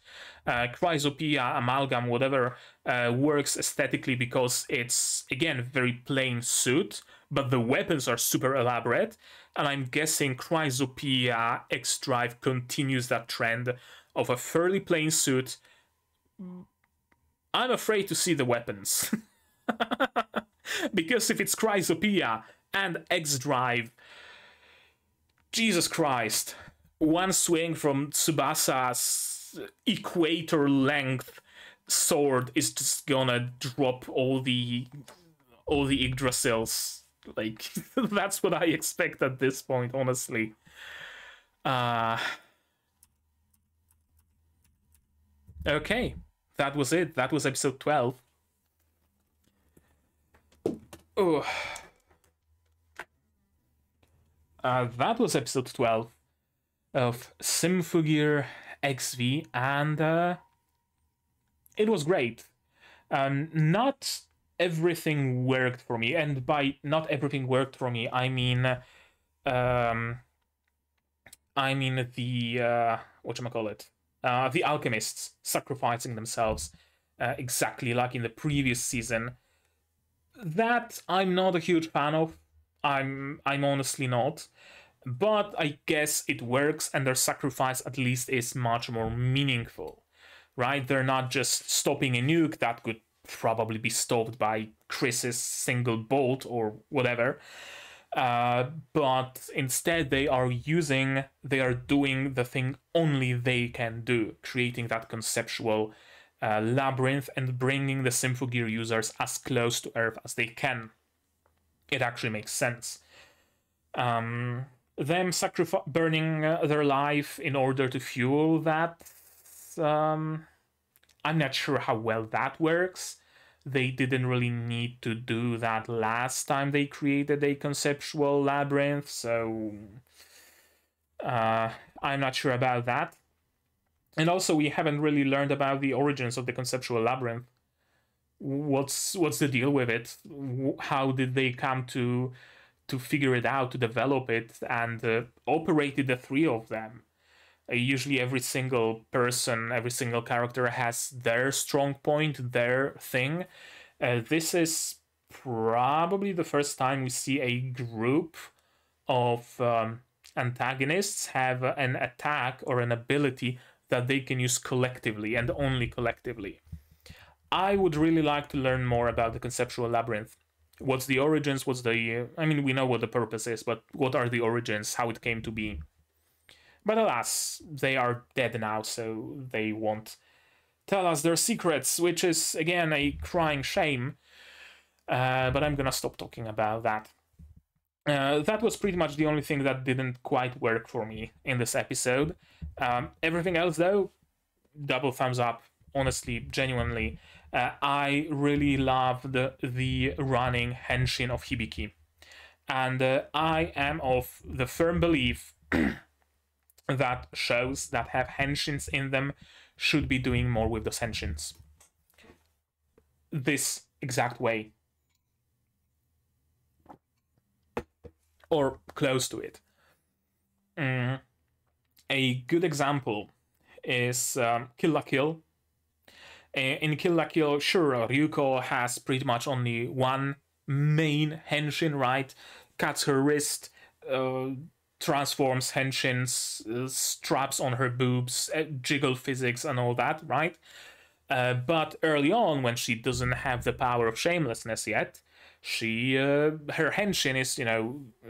[SPEAKER 1] Chrysopia, amalgam, whatever, works aesthetically because it's, again, very plain suit, but the weapons are super elaborate, and I'm guessing Chrysopia X Drive continues that trend of a fairly plain suit. I'm afraid to see the weapons. Because if it's Chrysopia and X Drive, Jesus Christ, one swing from Tsubasa's equator length sword is just gonna drop all the Yggdrasils. Like, that's what I expect at this point, honestly. Okay, that was it. That was episode 12. Oh. That was episode 12 of Symphogear XV, and it was great. Not everything worked for me, and by not everything worked for me, I mean the whatchamacallit, the alchemists sacrificing themselves, exactly like in the previous season. That I'm not a huge fan of. I'm honestly not. But I guess it works, and their sacrifice at least is much more meaningful, right? They're not just stopping a nuke that could probably be stopped by Chris's single bolt or whatever. But instead they are doing the thing only they can do, creating that conceptual labyrinth and bringing the Symphogear users as close to Earth as they can. It actually makes sense. Them burning their life in order to fuel that, I'm not sure how well that works. they didn't really need to do that last time they created a conceptual labyrinth, so I'm not sure about that. And also, we haven't really learned about the origins of the conceptual labyrinth. What's the deal with it? How did they come to figure it out, to develop it, and operated the three of them? Usually every single person, every single character has their strong point, their thing. This is probably the first time we see a group of antagonists have an attack or an ability that they can use collectively and only collectively. I would really like to learn more about the conceptual labyrinth. What's the origins? What's the... I mean, we know what the purpose is, but what are the origins? How it came to be? But alas, they are dead now, so they won't tell us their secrets, which is, again, a crying shame. But I'm gonna stop talking about that. That was pretty much the only thing that didn't quite work for me in this episode. Everything else, though, double thumbs up, honestly, genuinely. I really loved the running henshin of Hibiki. And I am of the firm belief that shows that have henshins in them should be doing more with those henshins. This exact way. Or close to it. A good example is Kill la Kill. In Kill la Kill, sure, Ryuko has pretty much only one main henshin, right? Cuts her wrist, transforms henshins, straps on her boobs, jiggle physics and all that, right? But early on, when she doesn't have the power of shamelessness yet, her henshin is,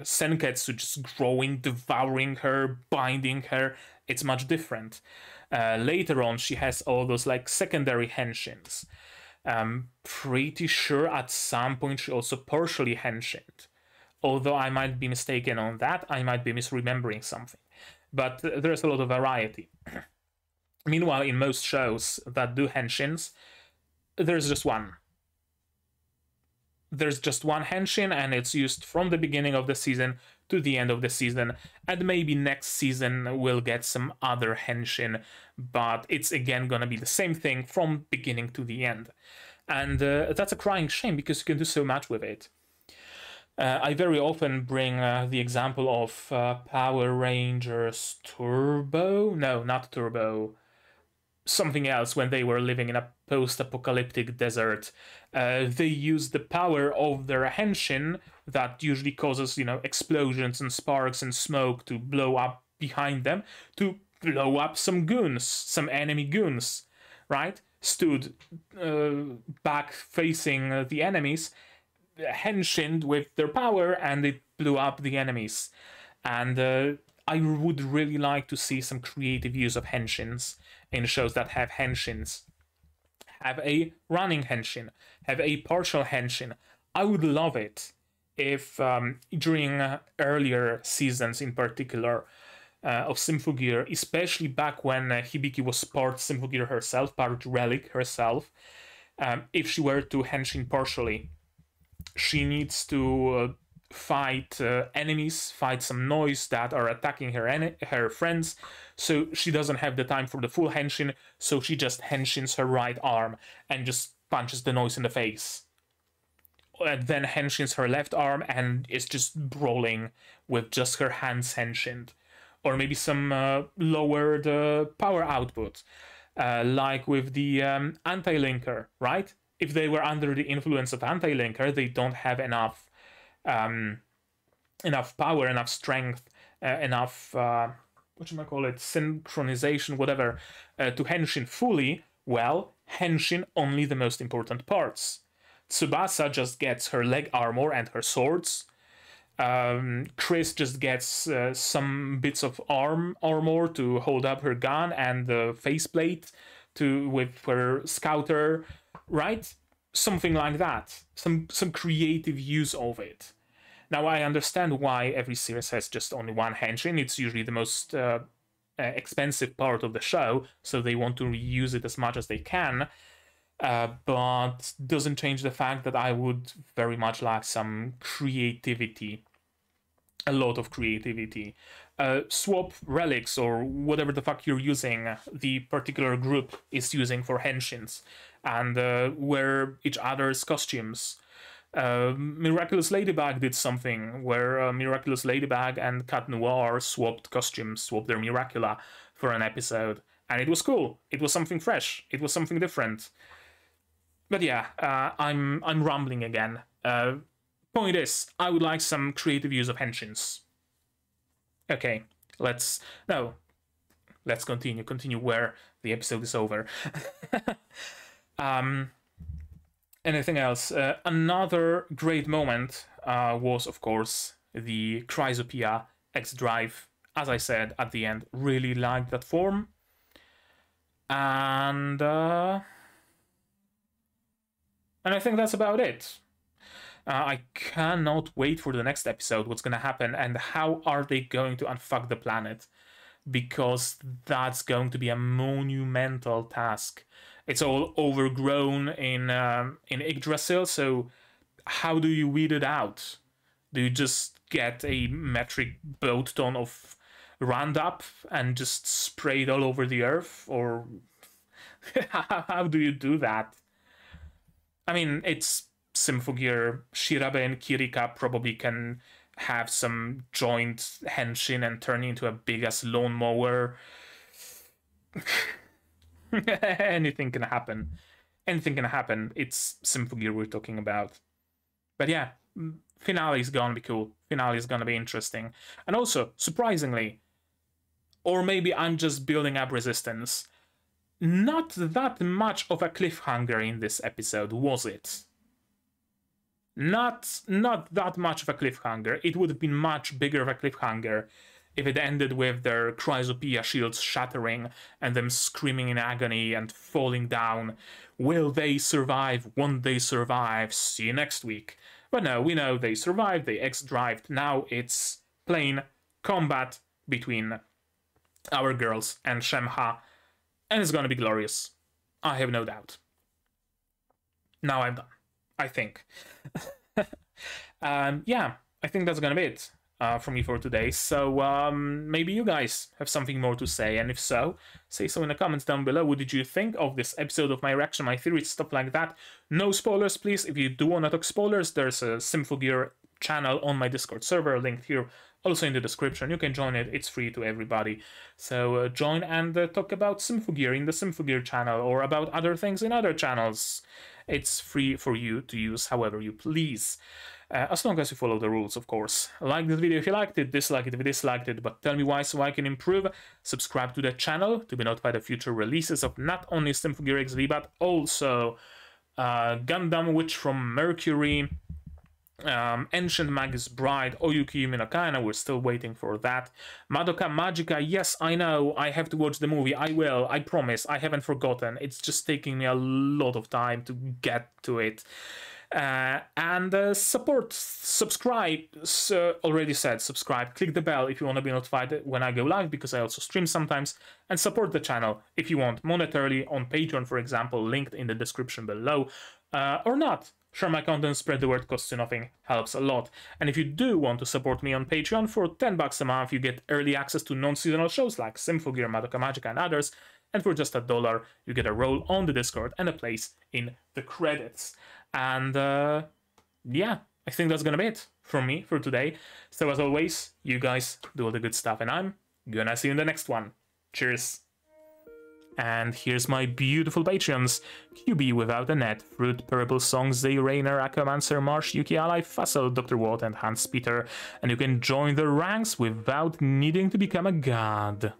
[SPEAKER 1] senketsu, just growing, devouring her, binding her. It's much different. Later on, she has all those secondary henshins. Pretty sure at some point she also partially henshined. Although I might be mistaken on that, I might be misremembering something. But there's a lot of variety. Meanwhile, in most shows that do henshins, there's just one. There's just one henshin, and it's used from the beginning of the season to the end of the season, and maybe next season we'll get some other henshin, but it's again gonna be the same thing from beginning to the end. And that's a crying shame, because you can do so much with it. I very often bring the example of Power Rangers Turbo? No, not Turbo. Something else, when they were living in a post-apocalyptic desert. They used the power of their henshin that usually causes, explosions and sparks and smoke to blow up behind them, to blow up some goons, some enemy goons, right? Stood back facing the enemies, henshined with their power, and it blew up the enemies. And I would really like to see some creative use of henshins in shows that have henshins. Have a running henshin, have a partial henshin. I would love it if during earlier seasons in particular of Symphogear, especially back when Hibiki was part Symphogear herself, part relic herself, if she were to henshin partially. She needs to fight enemies, fight some noise that are attacking her friends, so she doesn't have the time for the full henshin, so she just henshins her right arm and just punches the noise in the face. And then henshins her left arm and is just brawling with just her hands henshined. Or maybe some lowered power output, like with the anti-linker, right? If they were under the influence of anti-linker, they don't have enough power, enough strength, enough synchronization, whatever, to henshin fully. Well, henshin only the most important parts. Tsubasa just gets her leg armor and her swords. Chris just gets some bits of armor to hold up her gun and the faceplate with her scouter, right? Something like that. Some creative use of it. Now, I understand why every series has just only one henshin. It's usually the most expensive part of the show, so they want to reuse it as much as they can. but doesn't change the fact that I would very much like some creativity, a lot of creativity. Swap relics or whatever the fuck you're using, the particular group is using for henshins, and wear each other's costumes. Miraculous Ladybug did something where Miraculous Ladybug and Cat Noir swapped costumes, swapped their Miracula for an episode, and it was cool. It was something fresh. It was something different. But yeah, I'm rambling again. Point is, I would like some creative use of henshins. Okay, let's continue where the episode is over. Anything else? Another great moment was, of course, the Chrysopia X Drive. As I said at the end, really liked that form. And I think that's about it. I cannot wait for the next episode, what's going to happen, and how are they going to unfuck the planet, because that's going to be a monumental task. It's all overgrown in Yggdrasil, so how do you weed it out? Do you just get a metric boat ton of Roundup and just spray it all over the earth? Or how do you do that? I mean, it's Symphogear. Shirabe and Kirika probably can have some joint henshin and turn into a big-ass lawnmower. Anything can happen. Anything can happen. It's Symphogear we're talking about. But yeah, finale is gonna be cool. Finale is gonna be interesting. And also, surprisingly, or maybe I'm just building up resistance, not that much of a cliffhanger in this episode, was it? Not that much of a cliffhanger. It would have been much bigger of a cliffhanger if it ended with their Chrysopia shields shattering and them screaming in agony and falling down. Will they survive? Won't they survive? See you next week. But no, we know they survived, they X-drived. Now it's plain combat between our girls and Shemha, and it's gonna be glorious. I have no doubt. Now I'm done, I think. Yeah, I think that's gonna be it from me for today. So maybe you guys have something more to say, and if so, say so in the comments down below. What did you think of this episode of my reaction, my theories, stuff like that? No spoilers, please. If you do want to talk spoilers, there's a Symphogear channel on my Discord server, linked here, also in the description. You can join it, it's free to everybody. So join and talk about Symphogear in the Symphogear channel, or about other things in other channels. It's free for you to use however you please. As long as you follow the rules, of course. Like this video if you liked it, dislike it if you disliked it, but tell me why so I can improve. Subscribe to the channel to be notified of future releases of not only Symphogear XV, but also Gundam Witch from Mercury, Ancient Magus Bride, Oyuki no Kana, we're still waiting for that. Madoka Magica, yes, I know, I have to watch the movie, I will, I promise, I haven't forgotten. It's just taking me a lot of time to get to it. And support, subscribe, already said subscribe, click the bell if you want to be notified when I go live, because I also stream sometimes, and support the channel if you want monetarily on Patreon, for example, linked in the description below, or not. Share my content, spread the word, costs you nothing, helps a lot. And if you do want to support me on Patreon, for $10 a month you get early access to non-seasonal shows like Symphogear, Madoka Magica and others, and for just $1 you get a role on the Discord and a place in the credits. And yeah, I think that's gonna be it from me for today. So as always, you guys do all the good stuff, and I'm gonna see you in the next one. Cheers. And here's my beautiful Patreons: QB Without a Net, Fruit, Purple Song, Zay Rainer, Aquamancer, Marsh, Yuki Ally, Fussel, Dr. Watt, and Hans Peter. And you can join the ranks without needing to become a god.